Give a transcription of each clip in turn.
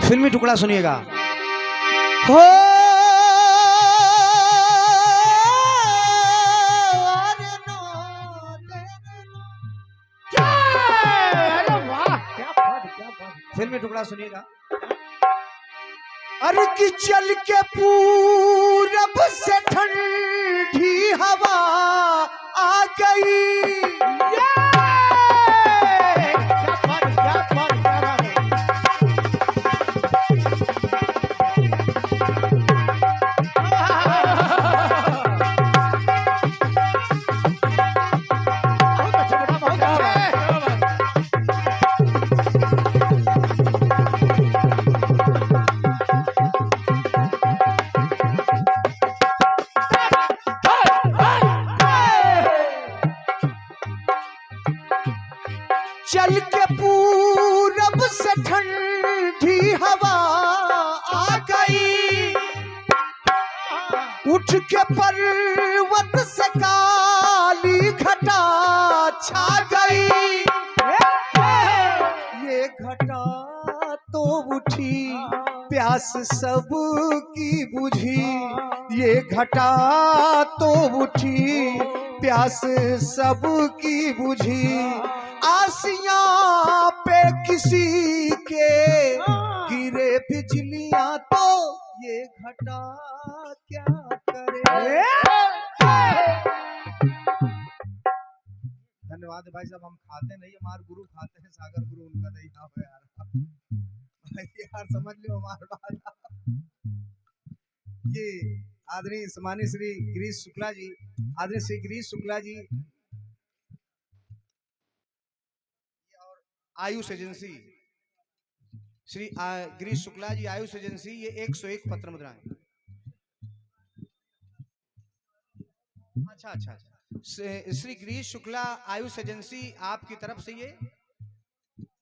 फिल्मी टुकड़ा सुनिएगा। हो फिल्मी टुकड़ा सुनिएगा। अरे कि चल के पूरब से ठंडी हवा आ गई, चल के पूरब से ठंडी हवा आ गई, उठ के पर्वत से काली घटा छा गई। ये घटा तो उठी प्यास सब की बुझी, ये घटा तो उठी प्यास सब की बुझी। आसियां पे किसी के गिरे बिजलियां तो ये घटा क्या करे। धन्यवाद भाई साहब। हम खाते नहीं, हमारे गुरु खाते हैं, सागर गुरु उनका नहीं था यार। यार समझ लो हमारे बात। ये आदरणीय सम्मानित श्री गिरीश शुक्ला जी, आदरणीय श्री गिरीश शुक्ला जी आयुष एजेंसी, श्री गिरीश शुक्ला जी आयुष एजेंसी, ये 101 पत्र मुद्राएं। अच्छा अच्छा अच्छा। श्री गिरीश शुक्ला आयुष एजेंसी आपकी तरफ से ये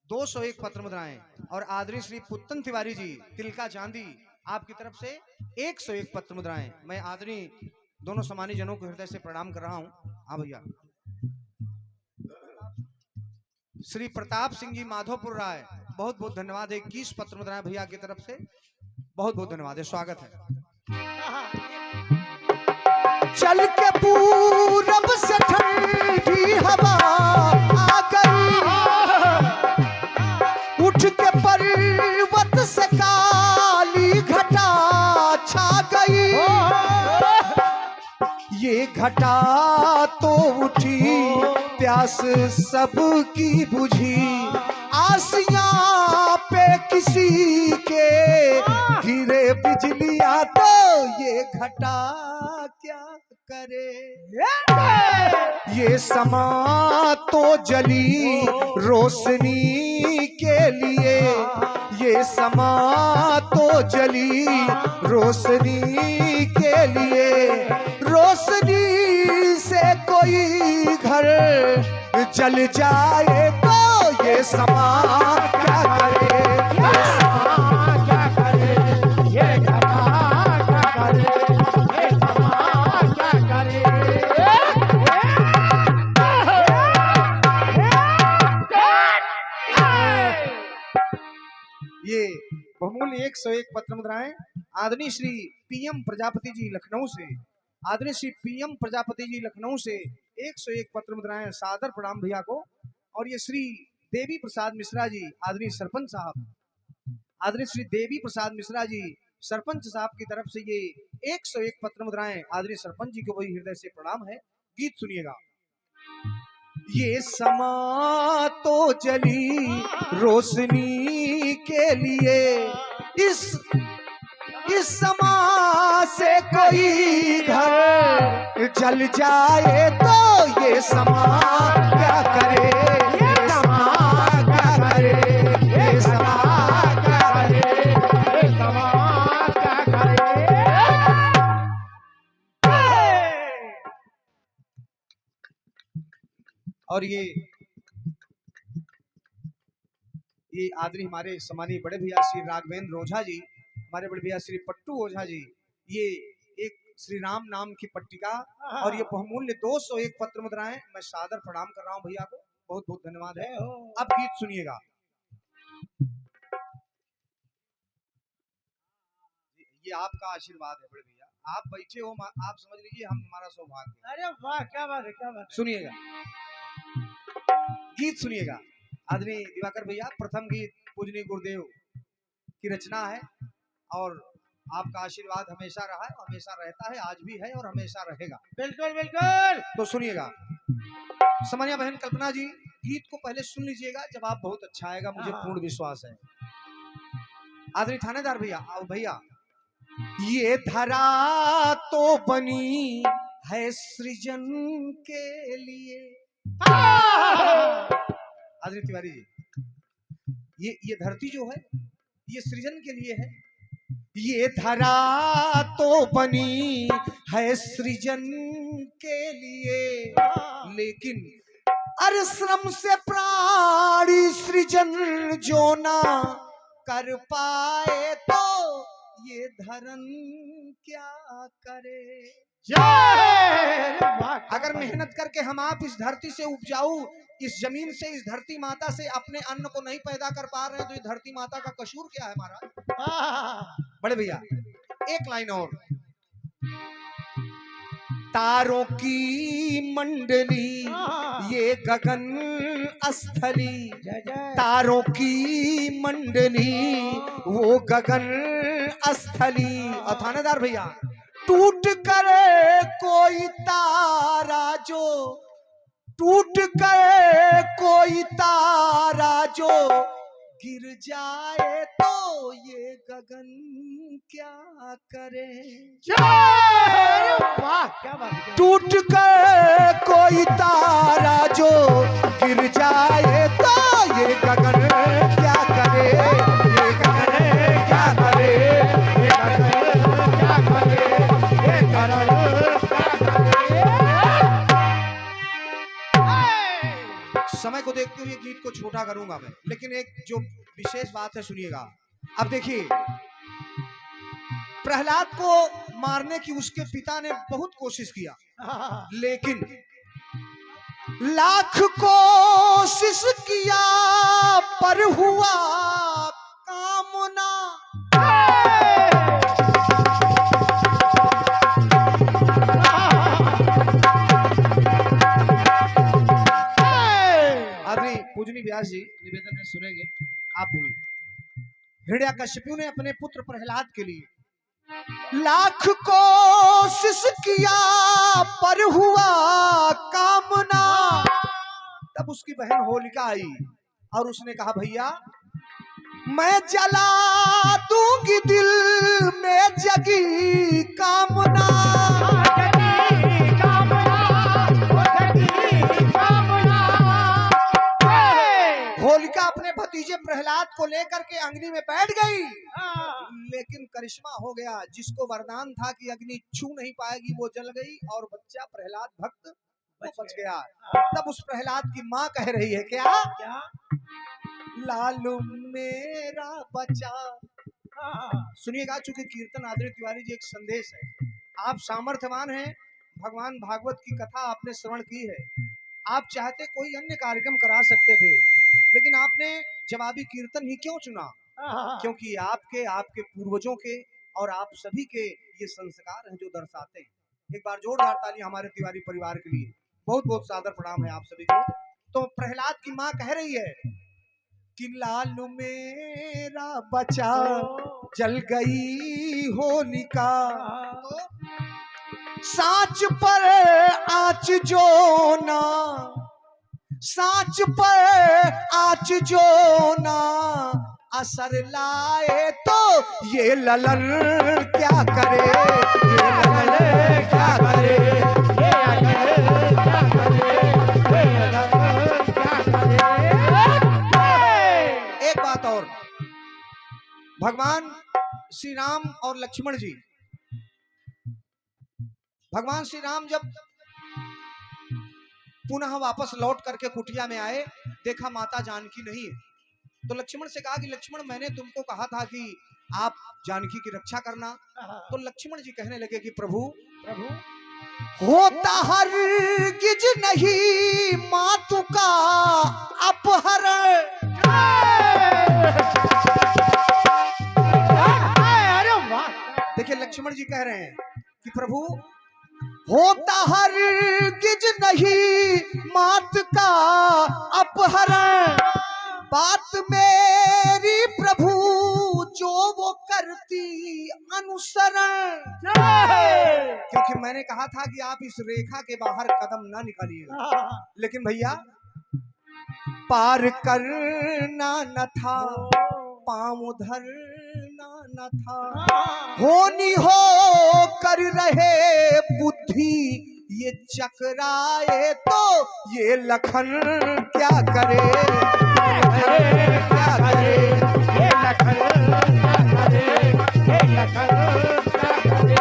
201 पत्र मुद्राएं, और आदरणीय श्री पुत्तन तिवारी जी तिलका चांदी आपकी तरफ से 101 पत्र मुद्राएं। मैं आदरणीय दोनों सम्मानित जनों को हृदय से प्रणाम कर रहा हूं। हाँ भैया। श्री प्रताप सिंह जी माधोपुर राय, बहुत बहुत धन्यवाद। 21 पत्र मुद्राएं भैया की तरफ से, बहुत बहुत धन्यवाद है, स्वागत है। चल के पूरब से ठंडी हवा आ गई, उठ के पर्वत से काली घटा छा गई। ये घटा तो उठी प्यास सब की बुझी, आसियां पे किसी के गिरे बिजलियां तो ये घटा क्या करे। ये समा तो जली रोशनी के लिए, ये समा तो जली रोशनी के लिए। रोशनी से कोई घर जल जाए तो ये समा क्या करे, ये समा क्या करे, ये घटा क्या करे, ये समा क्या करे। ये बहुमूल्य 101 पत्र मुद्राएं आदरणीय श्री पीएम प्रजापति जी लखनऊ से, आदरणीय श्री पीएम प्रजापति जी लखनऊ से 101 पत्र मुद्राएं, सादर प्रणाम भैया को। और ये श्री देवी प्रसाद मिश्रा जी आदरणीय सरपंच साहब, आदरणीय श्री देवी प्रसाद मिश्रा जी सरपंच साहब की तरफ से ये 101 पत्र मुद्राएं आदरणीय सरपंच जी को वही हृदय से प्रणाम है। गीत सुनिएगा। ये समा तो जली रोशनी के लिए, इस समा से कोई घर जल जाए तो ये समा क्या करे, ये समा क्या करे, ये समा क्या करे, ये समा क्या करे। और ये आदरणीय हमारे सम्मानीय बड़े भैया श्री राघवेंद्र ओझा जी, हमारे बड़े भैया श्री पट्टू ओझा जी, ये एक श्री राम नाम की पट्टिका और ये बहुमूल्य 201 पत्र मुद्राएं। मैं सादर प्रणाम कर रहा हूं भैया को, बहुत बहुत धन्यवाद है। अब गीत सुनिएगा। ये आपका आशीर्वाद है बड़े भैया, आप बैठे हो, आप समझ लीजिए हम हमारा सौभाग्य। अरे वाह, क्या बात है, क्या बात है। सुनिएगा, गीत सुनिएगा। आदरणीय दिवाकर भैया, प्रथम गीत पूजनीय गुरुदेव की रचना है और आपका आशीर्वाद हमेशा रहा है, हमेशा रहता है, आज भी है और हमेशा रहेगा। बिल्कुल बिल्कुल। तो सुनिएगा, समनिया बहन कल्पना जी, गीत को पहले सुन लीजिएगा, जवाब बहुत अच्छा आएगा, मुझे पूर्ण विश्वास है। आदरणीय थानेदार भैया, आओ भैया। ये धरा तो बनी है सृजन के लिए। आदरणीय तिवारी जी, ये धरती जो है ये सृजन के लिए है। ये धरा तो बनी है सृजन के लिए, लेकिन अरे श्रम से प्राणी सृजन जो ना कर पाए तो ये धरन क्या करे। अगर मेहनत करके हम आप इस धरती से उपजाऊ, इस जमीन से, इस धरती माता से अपने अन्न को नहीं पैदा कर पा रहे हैं तो ये धरती माता का कसूर क्या है महाराज। बड़े भैया एक लाइन और। तारों की मंडली ये गगन स्थली, तारों की मंडली वो गगन स्थली। और थानेदार भैया, टूट करे कोई तारा जो, टूट करे कोई तारा जो गिर जाए तो ये गगन क्या करे। वाह, क्या बात है। टूट कर कोई तारा जो गिर जाए तो ये गगन क्या करे, ये गगन क्या करे, ये गगन क्या करे, ये गगन क्या करे। समय को देखते हुए गीत को छोटा करूंगा मैं, लेकिन एक जो विशेष बात है सुनिएगा। अब देखिए, प्रहलाद को मारने की उसके पिता ने बहुत कोशिश किया, लेकिन लाख कोशिश किया पर हुआ काम ना। आदरणीय पूजनी व्यास जी निवेदन है, सुनेंगे आप भी। हिरण्यकश्यपु ने अपने पुत्र प्रहलाद के लिए लाख कोशिश किया पर हुआ कामना। तब उसकी बहन होलिका आई और उसने कहा, भैया मैं जला दूंगी दिल में जगी कामना। होलिका अपने भतीजे प्रहलाद को लेकर के अग्नि में बैठ गई, लेकिन करिश्मा हो गया। जिसको वरदान था कि अग्नि छू नहीं पाएगी वो जल गई और बच्चा प्रहलाद भक्त वो बच गया। तब उस प्रहलाद की माँ कह रही है क्या, लालू मेरा बच्चा। सुनिएगा, चूंकि कीर्तन आदरणीय तिवारी जी एक संदेश है। आप सामर्थ्यवान हैं, भगवान भागवत की कथा आपने श्रवण की है, आप चाहते कोई अन्य कार्यक्रम करा सकते थे, लेकिन आपने जवाबी कीर्तन ही क्यों चुना? क्योंकि आपके पूर्वजों के और आप सभी के ये संस्कार हैं जो दर्शाते हैं। एक बार जोरदार ताली हमारे तिवारी परिवार के लिए। बहुत बहुत सादर प्रणाम है आप सभी को। तो प्रहलाद की माँ कह रही है कि लालू मेरा बचा जल गई होलिका, सांच पर आँच जो ना, सांच पर आँच जो ना असर लाए तो ये ललन क्या करे, ये ललन क्या करे, ये ललन क्या करे, ये ललन क्या करे। एक बात और, भगवान श्री राम और लक्ष्मण जी, भगवान श्री राम जब पुनः वापस लौट करके कुटिया में आए, देखा माता जानकी नहीं है, तो लक्ष्मण से कहा कि लक्ष्मण मैंने तुमको कहा था कि आप जानकी की रक्षा करना। तो लक्ष्मण जी कहने लगे कि प्रभु होता हरगिज नहीं मातु का अपहरण। लक्ष्मण जी कह रहे हैं कि प्रभु होता हरगिज नहीं मात का अपहरण, बात मेरी प्रभु जो वो करती अनुसरण। क्योंकि मैंने कहा था कि आप इस रेखा के बाहर कदम ना निकालिएगा, लेकिन भैया पार करना न था, पांव धरना न था, होनी हो कर रहे बुद्धि ये चकराए तो ये लखन क्या करे, क्या करे, ये लखन क्या करे, ये लखन क्या करे।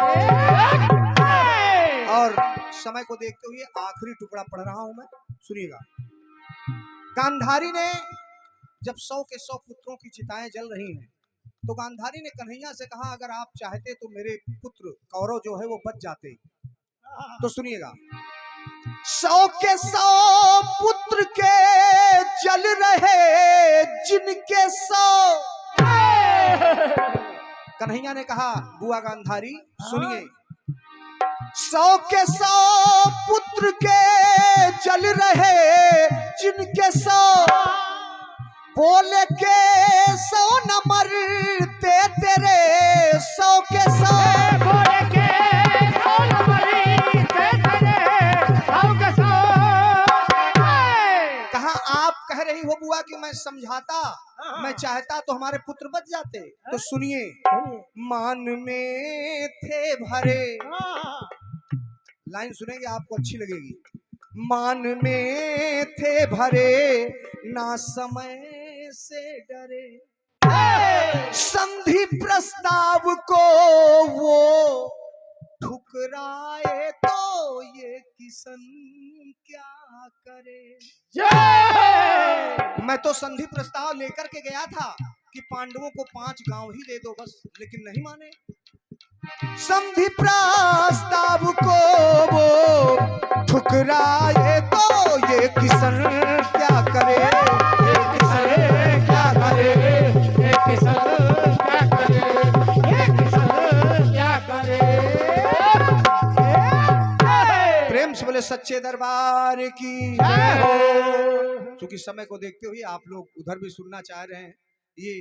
और समय को देखते हुए आखिरी टुकड़ा पढ़ रहा हूं मैं, सुनिएगा। गांधारी ने जब 100 के 100 पुत्रों की चिताएं जल रही हैं, तो गांधारी ने कन्हैया से कहा अगर आप चाहते तो मेरे पुत्र कौरव जो है वो बच जाते। तो सुनिएगा, 100 के 100 पुत्र के जल रहे जिनके 100। कन्हैया ने कहा बुआ गांधारी सुनिए, 100 के 100 पुत्र के जल रहे जिनके 100, बोले के 100 न मरते तेरे 100 के 100, बोले के 100 न मरते तेरे 100 के 100। कहा आप कह रही हो बुआ कि मैं समझाता, मैं चाहता तो हमारे पुत्र बच जाते। तो सुनिए, मान में थे भरे, लाइन सुनेंगे आपको अच्छी लगेगी। मान में थे भरे ना समय से डरे, संधि प्रस्ताव को वो ठुकराए तो ये किसन क्या करे। मैं तो संधि प्रस्ताव लेकर के गया था कि पांडवों को 5 गांव ही दे दो बस, लेकिन नहीं माने। संधि प्रस्ताव को वो ठुकराए तो ये किसन क्या करे, ये किसन क्या करे, ये किसन क्या करे, ये किसन क्या करे। प्रेम से बोले सच्चे दरबार की जय हो। क्योंकि समय को देखते हुए आप लोग उधर भी सुनना चाह रहे हैं। ये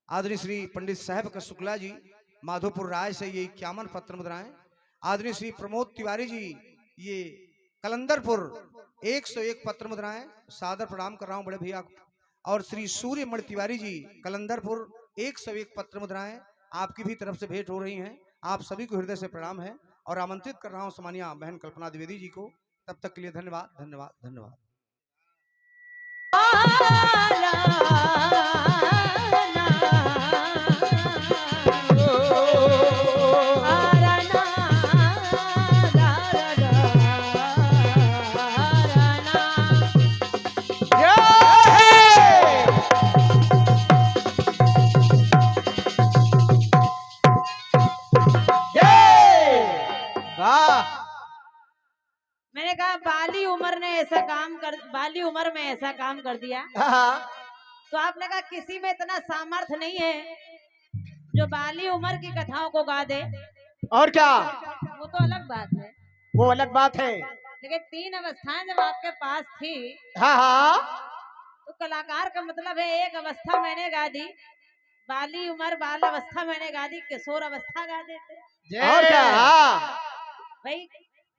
आदरणीय श्री पंडित साहब का शुक्ला जी माधोपुर राय से ये 51 पत्र मुद्राएं, आदरणीय श्री प्रमोद तिवारी जी ये कलंदरपुर 101 पत्र मुद्राएं, सादर प्रणाम कर रहा हूं बड़े भैया को। और श्री सूर्यमण तिवारी जी कलंदरपुर 101 पत्र मुद्राएं आपकी भी तरफ से भेंट हो रही हैं। आप सभी को हृदय से प्रणाम है और आमंत्रित कर रहा हूं सम्मानीय बहन कल्पना द्विवेदी जी को। तब तक के लिए धन्यवाद धन्यवाद धन्यवाद। मैंने कहा बाली उम्र में ऐसा काम कर दिया। तो आपने कहा किसी में इतना सामर्थ्य नहीं है जो बाली उम्र की कथाओं को गा दे। और क्या, वो तो अलग बात है, वो अलग बात है। लेकिन 3 अवस्थाएं जब आपके पास थी, हाँ तो कलाकार का मतलब है एक अवस्था मैंने गा दी, बाली उम्र बाल अवस्था मैंने गा दी, किशोर अवस्था गा देते। और क्या। भाई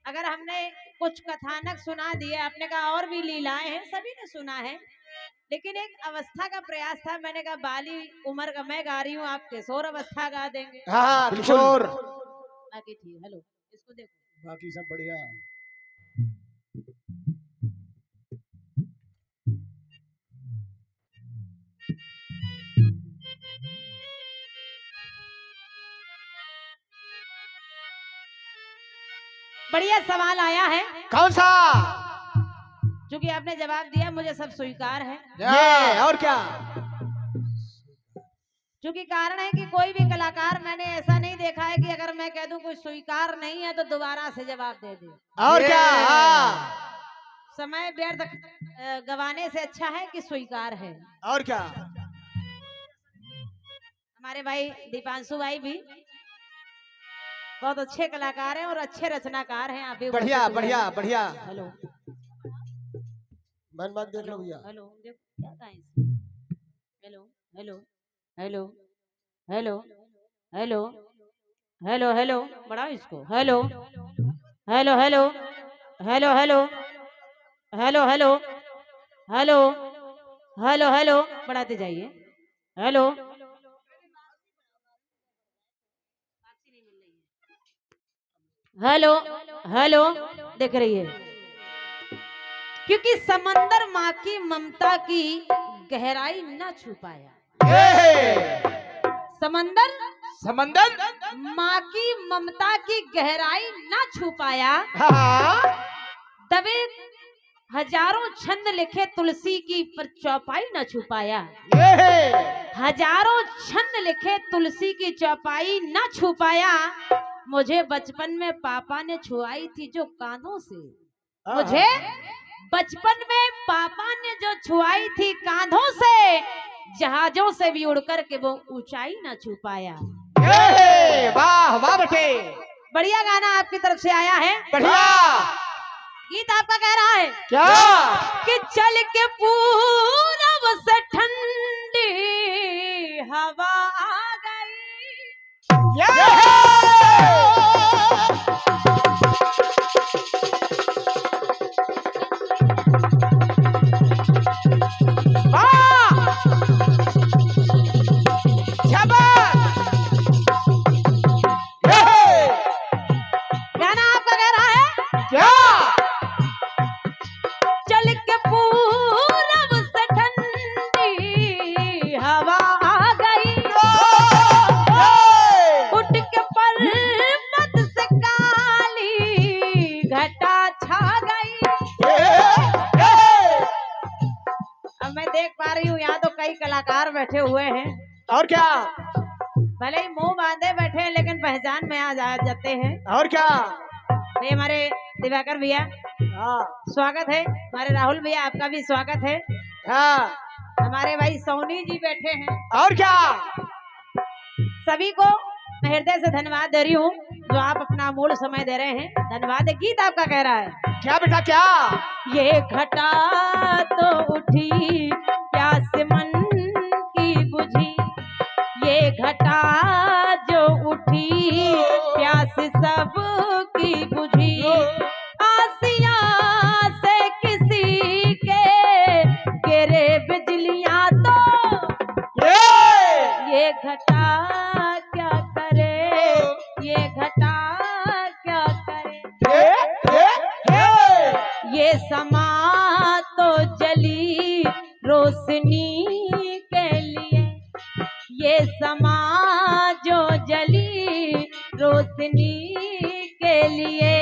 अगर हमने कुछ कथानक सुना दिए, आपने कहा और भी लीलाएं हैं, सभी ने सुना है, लेकिन एक अवस्था का प्रयास था। मैंने कहा बाली उम्र का मैं गा रही हूँ, आप किशोर अवस्था गा देंगे। हाँ किशोर। बाकी ठीक, हेलो इसको देखो, बाकी सब बढ़िया। बढ़िया सवाल आया है। कौन सा? क्योंकि आपने जवाब दिया, मुझे सब स्वीकार है। ये और क्या। क्योंकि कारण है कि कोई भी कलाकार मैंने ऐसा नहीं देखा है कि अगर मैं कह दूं कुछ स्वीकार नहीं है तो दोबारा से जवाब दे दे। और क्या। समय व्यर्थ गवाने से अच्छा है कि स्वीकार है। और क्या। हमारे भाई दीपांशु भाई भी बहुत अच्छे कलाकार हैं और अच्छे रचनाकार हैं। आप भी बढ़िया उपस्थित हुए बढ़िया हैं। बढ़िया। हेलो मन बात देख लो भैया। हेलो देखो क्या कहा है इसमें? Hello hello hello hello hello hello hello बढ़ाओ इसको। Hello hello hello hello hello hello hello hello hello hello बढ़ाते जाइए। हेलो हेलो हेलो देख रही है क्योंकि समंदर माँ की ममता की गहराई न छू पाया। समंदर समंदर माँ की ममता की गहराई न छू पाया। हाँ दबे हजारों छंद लिखे तुलसी की पर चौपाई न छू पाया। हजारों छंद लिखे तुलसी की चौपाई न छू पाया। मुझे बचपन में पापा ने छुआई थी जो कांधों से। मुझे बचपन में पापा ने जो छुआई थी कांधों से, जहाजों से भी उड़कर के वो ऊंचाई न छू पाया। वाह वाह बेटे बढ़िया गाना आपकी तरफ से आया है। बढ़िया। गीत आपका कह रहा है क्या कि चल के पूरब से ठंडी हवा आ गई। गाना आपका कह रहा है क्या चल के पूरब से ठंडी हवा आ गई। उठ के पर्वत से काली घटा छा गई। अब मैं देख पा रही हूँ यहाँ तो कई कलाकार बैठे हुए हैं। और क्या भले ही मुंह बांधे बैठे हैं लेकिन पहचान में आ जाते हैं। और क्या ये हमारे दिवाकर भैया हाँ स्वागत है। हमारे राहुल भैया आपका भी स्वागत है। हाँ हमारे भाई सोनी जी बैठे हैं। और क्या सभी को मैं हृदय से धन्यवाद दे रही हूँ जो आप अपना अमूल्य समय दे रहे हैं। धन्यवाद। गीत आपका कह रहा है क्या बेटा क्या ये घटा तो उठी प्यास मन की बुझी। ये घटा जो उठी प्यास सब की बुझी। आसिया से किसी के गिरे बिजलियां तो ये घटा क्या करे। ये घटा क्या करे। ये समा तो जली रोशनी के लिए। ये समा जो जली रोशनी के लिए।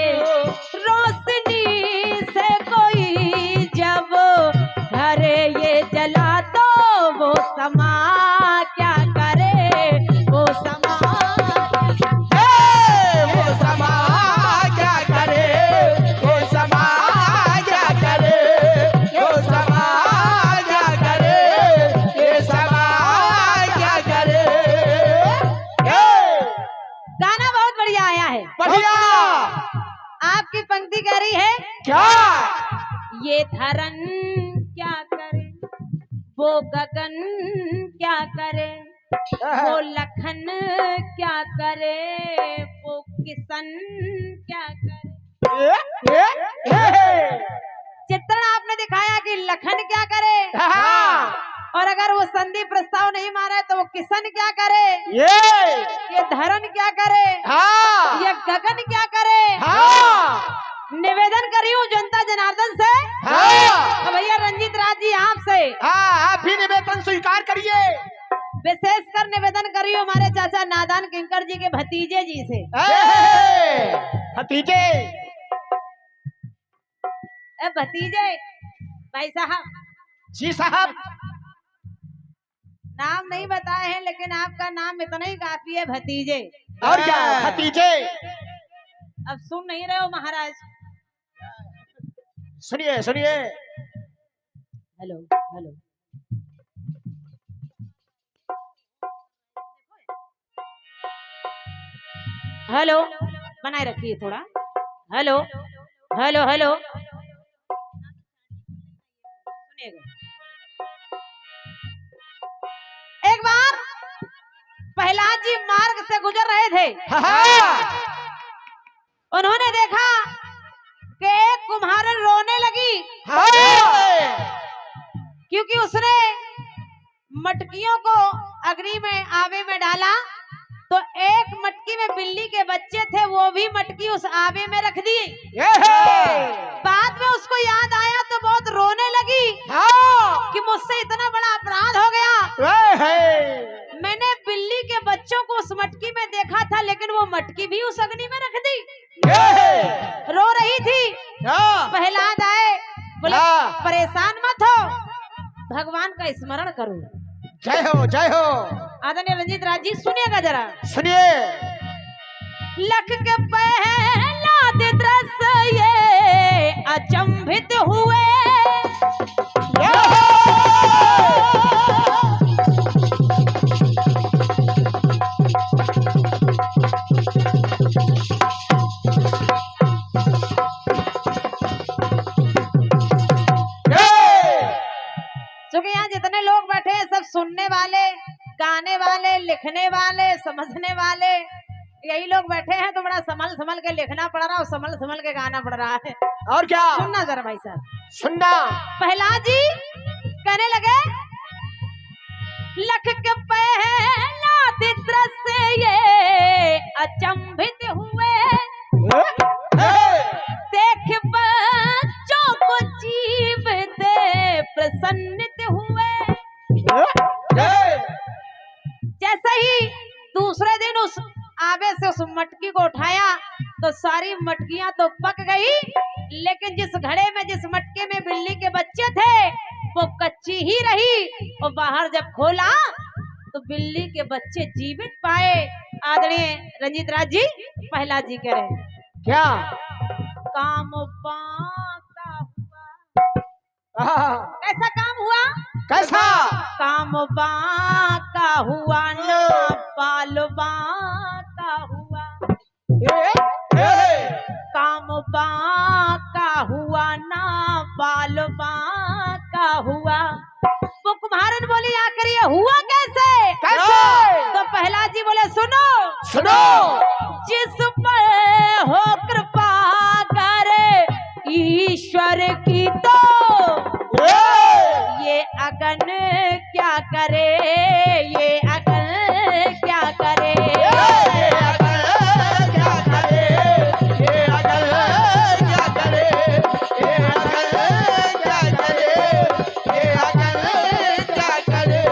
रोशनी से कोई जब घर ये जला तो वो समा क्या करे। वो समा वो समा क्या करे। वो समा क्या करे। वो समा क्या करे। ये समा क्या करे। गाना बहुत बढ़िया आया है। बढ़िया आपकी पंक्ति कह रही है क्या ये धरन क्या करे। वो गगन क्या करे। वो लखन क्या करे। वो किसन क्या करे। चित्रण आपने दिखाया कि लखन क्या करे और अगर वो संधि प्रस्ताव नहीं मारे तो वो किसन क्या करे। ये धरन क्या करे। ये गगन क्या करे। निवेदन करी हूँ जनता जनार्दन से और भैया रंजीत राज जी आपसे आप भी निवेदन स्वीकार करिए। विशेषकर निवेदन करी हूँ हमारे चाचा नादान किंकर जी के भतीजे जी से। भतीजे भतीजे भाई साहब जी साहब नाम नहीं बताए हैं लेकिन आपका नाम इतना ही काफी है भतीजे। और क्या भतीजे अब सुन नहीं रहे हो महाराज। सुनिए सुनिए हेलो हेलो हेलो बनाए रखिए थोड़ा। हेलो हेलो हेलो सुनिएगा। एक बार प्रहलाद जी मार्ग से गुजर रहे थे। उन्होंने देखा कि एक कुम्हारन रोने लगी क्योंकि उसने मटकियों को अग्नि में आवे में डाला तो एक मटकी में बिल्ली के बच्चे थे, वो भी मटकी उस आवे में रख दी। बाद में उसको याद आया तो बहुत रोने लगी कि मुझसे इतना बड़ा अपराध हो गया। मैंने बिल्ली के बच्चों को उस मटकी में देखा था लेकिन वो मटकी भी उस अग्नि में रख दी। रो रही थी। प्रहलाद आए, बोले परेशान मत हो, भगवान का स्मरण करो। जय हो जय हो। आदरणीय रंजीत राज जी सुनिएगा जरा। सुनिए। लख के प्रहलाद दृश्य ये अचंभित हुए। क्योंकि यहाँ जितने लोग बैठे हैं सब सुनने वाले, गाने वाले, लिखने वाले, समझने वाले, यही लोग बैठे हैं तो बड़ा संभल संभल के लिखना पड़ रहा है और संभल संभल के गाना पड़ रहा है। और क्या सुनना जरा भाई साहब, सुनना। प्रहलाद जी कहने लगे लख के प्रहलाद दृश्य ये अचंभित हुए। देख बच्चों को जीवित प्रसन्नित हुए। जैसे ही दूसरे दिन उस आवे से उस मटकी को उठाया तो सारी मटकियां तो पक गई, लेकिन जिस घड़े में जिस मटके में बिल्ली के बच्चे थे वो कच्ची ही रही। और बाहर जब खोला तो बिल्ली के बच्चे जीवित पाए। आदरणीय रंजीत राज जी प्रहलाद जी कह रहे हैं क्या काम बाका हुआ। कैसा काम हुआ? कैसा काम बाका हुआ ना बाल बाका हुआ। काम बाका हुआ ना बाल बाका हुआ। वो कुम्हारन बोली आखिर ये हुआ कैसे? कैसे? तो प्रहलाद जी बोले सुनो सुनो। जिस पर हो कृपा करे ईश्वर की तो ये अगन क्या करे, ये अगन क्या करे। ये अगल क्या करे, ये अगल क्या करे, ये अगल क्या करे, ये अगल क्या करे।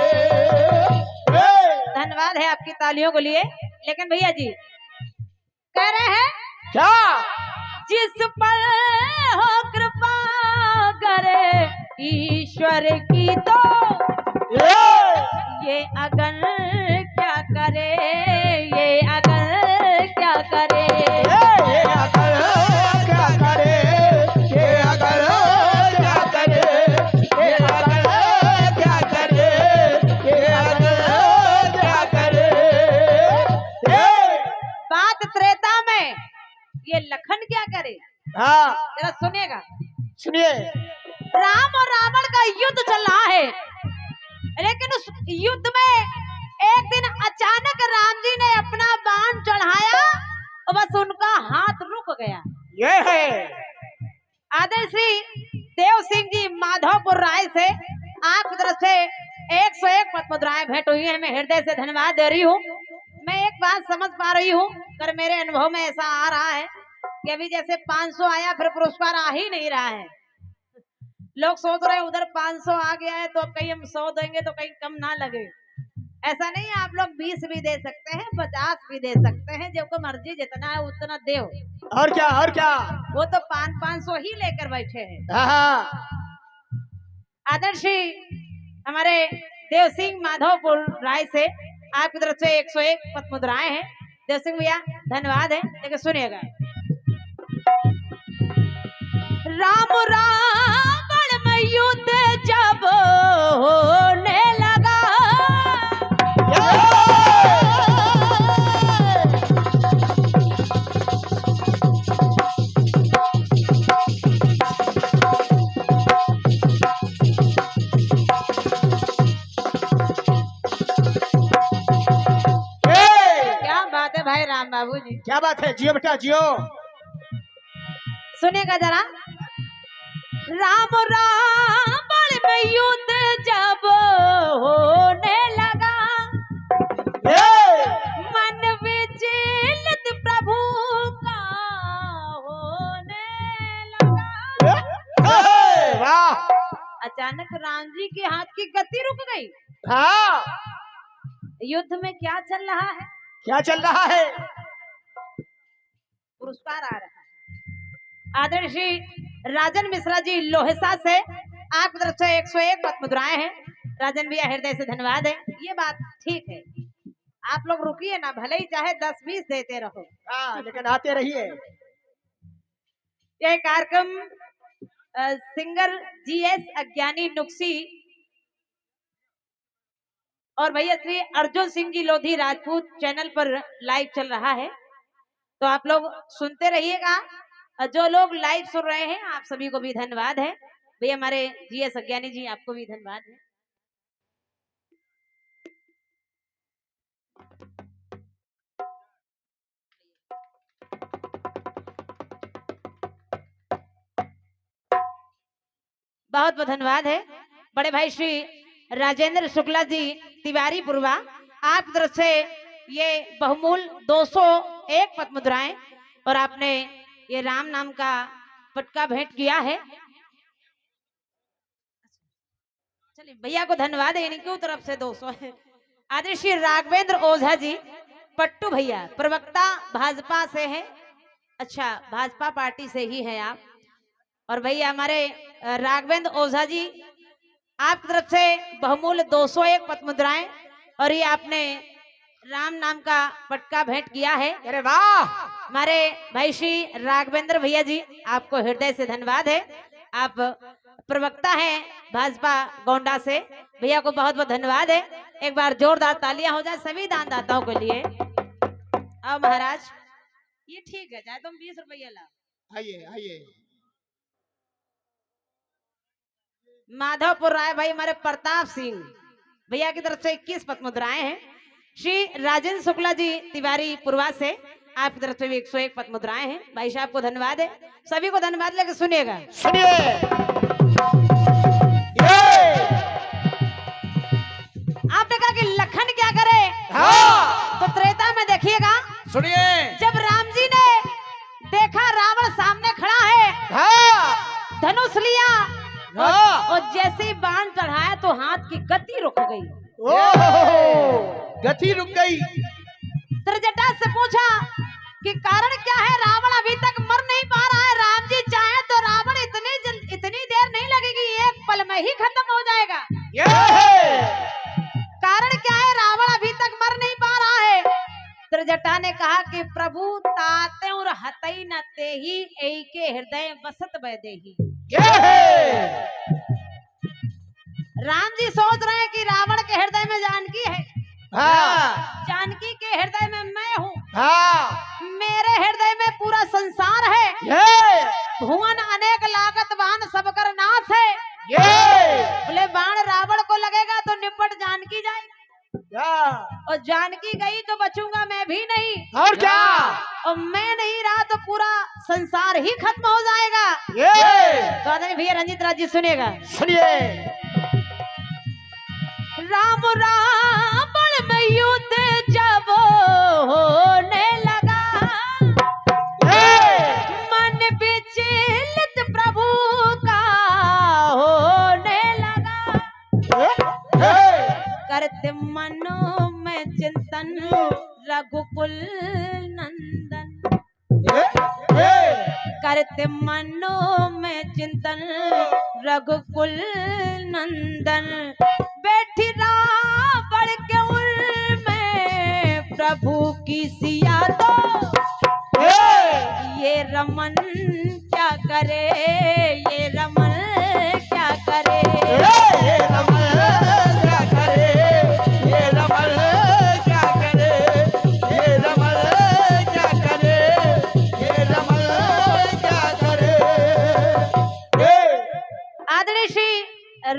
धन्यवाद है आपकी तालियों को लिए। लेकिन भैया जी कह रहे हैं क्या जिस पर हो कृपा करे ईश्वर की तो ये अगन क्या करे, ये अगन क्या करे। ये अगल क्या करे, ये अगल क्या करे, ये अगल क्या करे, ये अगल क्या करे। बात त्रेता में ये लखन क्या करे हाँ जरा सुनिएगा। सुनिए। राम और रावण का युद्ध चल रहा है, लेकिन उस युद्ध में एक दिन अचानक राम जी ने अपना बाण चढ़ाया और बस उनका हाथ रुक गया। ये है आदरणीय श्री देव सिंह जी माधोपुर राय से आपकी तरफ से 101 पद मुद्राएं भेंट हुई है। मैं हृदय से धन्यवाद दे रही हूँ। मैं एक बात समझ पा रही हूँ, अगर मेरे अनुभव में ऐसा आ रहा है कि अभी जैसे 500 आया फिर पुरस्कार आ ही नहीं रहा है। लोग सोच रहे हैं उधर 500 आ गया है तो अब कहीं हम 100 देंगे तो कहीं कम ना लगे। ऐसा नहीं है, आप लोग 20 भी दे सकते हैं, 50 भी दे सकते हैं, जो को मर्जी जितना है उतना दे। और क्या और क्या। वो तो 500 ही लेकर बैठे हैं। हाँ आदर्श हमारे देव सिंह माधोपुर राय से आपकी तरफ से 101 पद मुद्राएं हैं। देव सिंह भैया धन्यवाद है। लेकिन सुनिएगा राम रावण में युद्ध जब होने लगा क्या बात है, जियो बेटा जियो। सुनेगा जरा। राम रावण में युद्ध जब होने लगा, मन विचलित प्रभु का होने लगा। वाह। अचानक राम जी के हाथ की गति रुक गई। हाँ, युद्ध में क्या चल रहा है? क्या चल रहा है? पुरस्कार आ रहा है। आदरणीय श्री राजन मिश्रा जी लोहेसा से आपकी तरफ से 101 पद मुद्राएं हैं। राजन भैया हृदय से धन्यवाद है। ये बात ठीक है, आप लोग रुकिए ना, भले ही चाहे 10-20 देते रहो। हाँ, लेकिन आते रहिए। यह कार्यक्रम सिंगर जीएस अज्ञानी नुक्सी और भैया श्री अर्जुन सिंह जी लोधी राजपूत चैनल पर लाइव चल रहा है, तो आप लोग सुनते रहिएगा। जो लोग लाइव सुन रहे हैं आप सभी को भी धन्यवाद है। भैया हमारे जीएस अज्ञानी जी आपको भी धन्यवाद है। बहुत बहुत धन्यवाद है। बड़े भाई श्री राजेंद्र शुक्ला जी तिवारी पुरवा, आपकी तरफ से ये बहुमूल 201 पद मुद्राएं और आपने ये राम नाम का पटका भेंट किया है। चलिए भैया को धन्यवाद है, इनकी तरफ से 200 है। आदरणीय श्री राघवेंद्र ओझा जी पट्टू भैया प्रवक्ता भाजपा से है। अच्छा, भाजपा पार्टी से ही है आप। और भैया हमारे राघवेंद्र ओझा जी आपकी तरफ से बहुमूल्य 201 पद मुद्राएं और ये आपने राम नाम का पटका भेंट किया है। अरे वाह। हमारे भाई श्री राघवेंद्र भैया जी आपको हृदय से धन्यवाद है। आप प्रवक्ता हैं भाजपा गोंडा से, भैया को बहुत बहुत धन्यवाद है। एक बार जोरदार तालियां हो जाए सभी दानदाताओं के लिए। अब महाराज ये ठीक है, चाहे तुम 20 रुपया लाओ। आइए आइए। माधवपुर राय भाई हमारे प्रताप सिंह भैया की तरफ से 21 पद मुद्राएं हैं। श्री राजेंद्र शुक्ला जी तिवारी पुरवा से आपकी तरफ से भी 101 पद मुद्राएं हैं। भाई साहब को धन्यवाद है, सभी को धन्यवाद लेकर सुनिएगा। सुनिए। आपने कहा कि लखन क्या करे, हाँ। तो त्रेता में देखिएगा। सुनिए। जब राम जी ने देखा रावण सामने खड़ा है, हाँ। धनुष लिया हाँ। और जैसे ही बाण चढ़ाया तो हाथ की गति रुक गई। ओह, गति रुक गई। त्रिजटा से पूछा कि कारण क्या है, रावण अभी तक मर नहीं पा रहा है। राम जी चाहे तो रावण इतनी देर नहीं लगेगी, एक पल में ही खत्म हो जाएगा। कारण क्या है, रावण अभी तक मर नहीं पा रहा है। त्रिजटा ने कहा कि प्रभु ताते और हतई न तेहि एई के हृदय बसत वैदेही। राम जी सोच रहे हैं कि रावण के हृदय में जानकी है, हाँ। जानकी के हृदय में मैं हूँ, हाँ। मेरे हृदय में पूरा संसार है, भुवन अनेक लागत वाहन सब कर नाश है। बोले बाण रावण को लगेगा तो निपट जानकी जाएगी, और जानकी गई तो बचूंगा मैं भी नहीं, और क्या, और मैं नहीं रहा तो पूरा संसार ही खत्म हो जाएगा। तो आदरणीय भैया रंजीत राज जी सुनेगा। सुनिए। राम रावण में युद्ध जब होने लगा, मन विचलित प्रभु का होने लगा, करते मनो में चिंतन रघुकुल नंदन, करते मनो में चिंतन रघुकुल नंदन, बैठी रावण के उल में प्रभु की सिया दो, ये रमन क्या करे, ये रमन क्या करे, ये रमन क्या करे, ये रमन क्या करे, ये रमन क्या करे, ये रमन क्या करे। आदरणीय श्री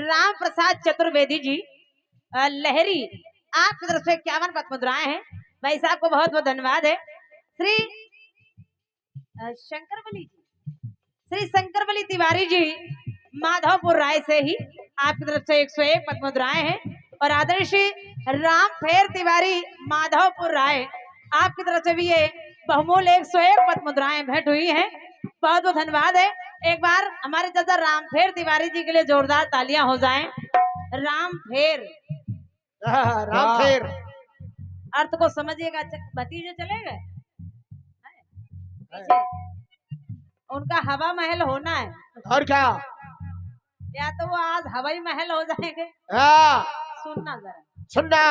राम प्रसाद चतुर्वेदी जी लहरी आपकी तरफ से 51 पद मुद्राएं हैं। भाई साहब को बहुत बहुत धन्यवाद है। श्री शंकरबली जी, श्री शंकरबली तिवारी जी माधवपुर राय से ही आपकी तरफ से 101 पद मुद्राएं हैं। और आदरणीय श्री राम फेर तिवारी माधवपुर राय आपकी तरफ से भी ये बहुमूल्य 101 पद मुद्राएं भेंट हुई हैं। बहुत बहुत धन्यवाद है। एक बार हमारे चाचा राम फेर तिवारी जी के लिए जोरदार तालियां हो जाएं। राम फेर, राम फेर। अर्थ को समझिएगा। भतीजे चले गए पीछे, उनका हवा महल होना है और क्या? या तो वो आज हवाई महल हो जाएंगे। हाँ, सुनना जरा, सुनना।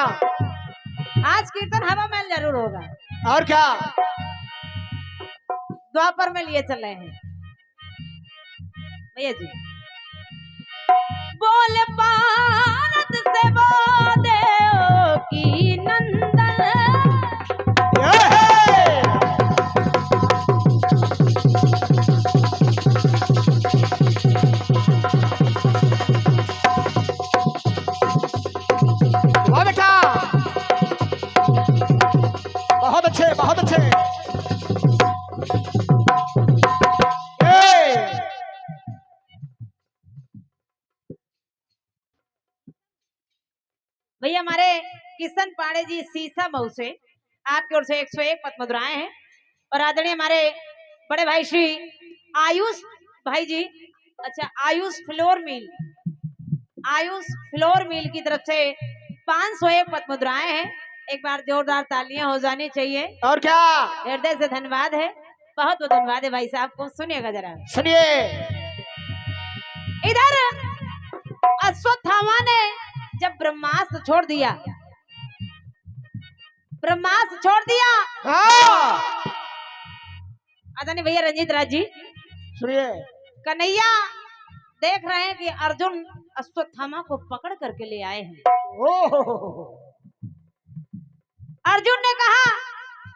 आज कीर्तन हवा महल जरूर होगा। और क्या? द्वापर में लिए चल रहे हैं भैया जी। बोल भारत से देव की नंदन, वाह बेटा, बहुत अच्छे, बहुत अच्छे। भैया हमारे किशन पांडे जी सीसा मऊ से आपकी ओर से 101 पद मुद्राएं हैं। और आदरणीय हमारे बड़े भाई श्री आयुष भाई जी, अच्छा Ayush flour mill, Ayush flour mill की तरफ से 501 पद मुद्राएं हैं। एक बार जोरदार तालियां हो जानी चाहिए। और क्या? हृदय से धन्यवाद है, बहुत बहुत धन्यवाद है भाई साहब को। सुनिएगा जरा, सुनिए। इधर अश्वत्थामा ने जब ब्रह्मास्त्र छोड़ दिया, ब्रह्मास्त्र छोड़ दिया। हाँ, आदरणीय भैया रंजीत राज जी, सुनिए। कन्हैया देख रहे हैं कि अर्जुन अश्वत्थामा को पकड़ करके ले आए हैं। ओह, अर्जुन ने कहा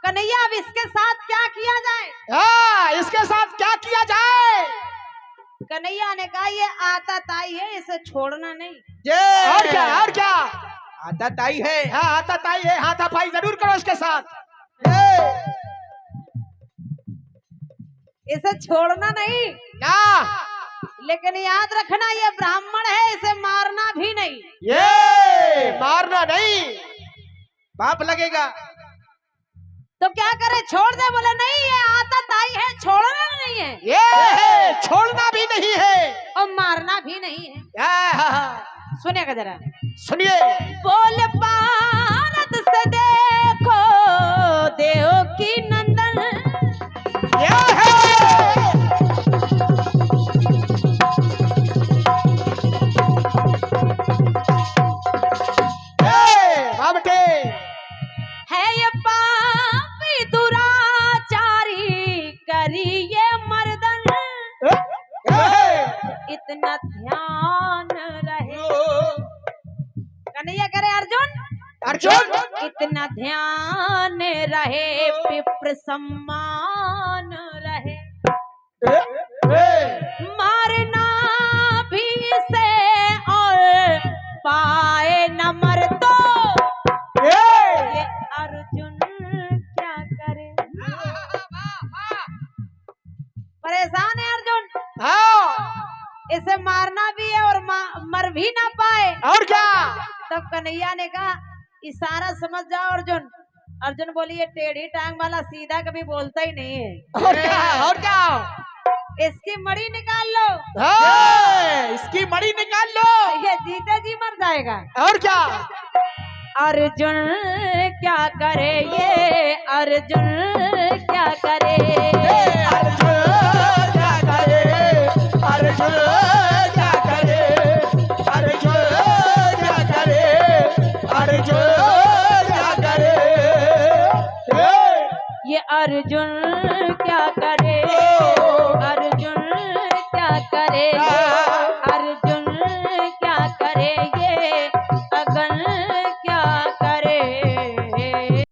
कन्हैया अब इसके साथ क्या किया जाए? हाँ, इसके साथ क्या किया जाए? कन्हैया ने कहा ये आता ताई है, इसे छोड़ना नहीं। ये और क्या? और क्या? आता ताई है। हाँ, आता ताई है, हाथापाई जरूर करो इसके साथ। इसे छोड़ना नहीं ना, लेकिन याद रखना ये ब्राह्मण है, इसे मारना भी नहीं। ये मारना नहीं, पाप लगेगा। तो क्या करे, छोड़ दे? बोले नहीं ये आता ताई है, छोड़ना नहीं है, ये छोड़ना भी नहीं है और मारना भी नहीं है। सुनिएगा जरा, सुनिए। बोल भारत से देखो देव की नंदन, ये है बाबटे, है ये पापी दुराचारी करिए मर्दन, इतना ध्यान रहे। कन्हैया करे अर्जुन, अर्जुन इतना ध्यान रहे, विप्र सम्मान रहे, मारना भी से और पाए न मर तो ये अर्जुन क्या करे। परेशान है अर्जुन, हाँ, इसे मारना भी है और मर भी ना पाए। और क्या? तब कन्हैया ने कहा इशारा समझ जाओ अर्जुन। अर्जुन बोली ये टेढ़ी टांग वाला सीधा कभी बोलता ही नहीं है। और क्या? और क्या? इसकी मड़ी निकाल लो, हाँ, इसकी मड़ी निकाल लो, ये जीते जी मर जाएगा। और क्या? अर्जुन क्या करे ये, अर्जुन क्या करे, अर्जुन क्या करे, अर्जुन क्या करे, अर्जुन क्या करे, अर्जुन क्या करे, ये अर्जुन क्या करे, अर्जुन क्या करे, अर्जुन क्या करे, ये